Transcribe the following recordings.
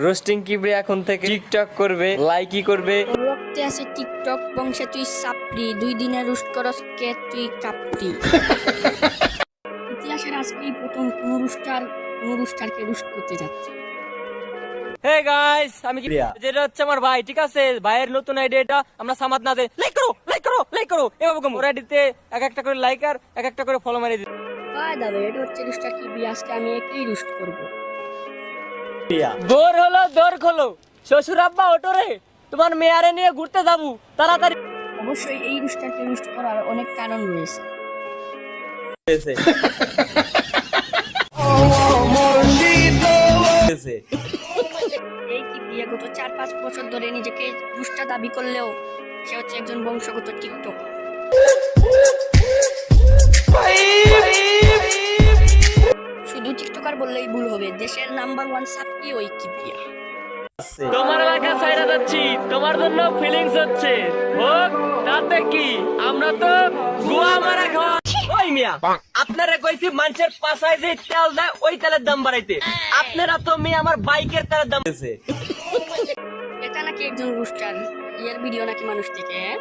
Roasting Kibria এখন থেকে TikTok করবে, লাইকই করবে। রক্তে আছে টিকটক বংশে তুই সাপড়ি, 2 দিনে রুস্ট করস কে তুই কাপড়ি। ইতিহাসের আজকেই প্রথম কোন রুস্টারকে রুস্ট করতে যাচ্ছে। হে গাইস, আমি কি যেটা হচ্ছে আমার ভাই, ঠিক আছে? ভাইয়ের নতুন আইডিয়াটা আমরা সামাদ না দে লাইক করো লাইক করো লাইক করো এভাবে কম ওর আইডিতে এক একটা করে লাইক আর এক একটা করে ফলো মারি দিই। হাই দাদা, এটা হচ্ছে রুস্টার কি বি, আজকে আমি একেই রুস্ট করব। দৌড় হলো দৌড় খোলো, শ্বশুর আব্বা ওটো রে, তোমার মেয়ারে নিয়ে ঘুরতে যাবো তাড়াতাড়ি। অবশ্যই এই রুস্টারকে রুস্ট করার অনেক কারণ রয়েছে। এই কি বিয়ে গত 4-5 বছর ধরে নিজেকে রুস্টার দাবি করলেও সে হচ্ছে একজন বংশগত টিকটক। শুধু টিকটকার বললেই ভুল হবে, দেশের নাম্বার 1 সাপকি ওই কি বিয়া। তোমার এলাকা সাইরা যাচ্ছি, তোমার জন্য ফিলিংস হচ্ছে হোক, তাতে কি আমরা তো গোয়া মারা খাওয়া। ওই মিয়া, আপনারা কইছি মানুষের পাশায় যে তেল দেয় ওই তেলের দাম বাড়াইতে, আপনারা তো মেয়ে আমার বাইকের তেলের দাম দিয়েছে। এটা নাকি একজন রুস্টার, এর ভিডিও নাকি মানুষ থেকে, হ্যাঁ?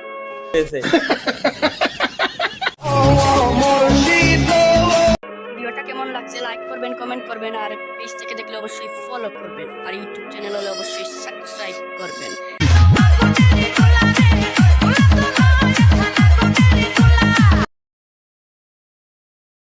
ভিডিওটা কেমন লাগছে লাইক করবেন, কমেন্ট করবেন, আর পেজ থেকে দেখলে অবশ্যই ফলো করবেন, আর ইউটিউব চ্যানেল হলে অবশ্যই সাবস্ক্রাইব করবেন।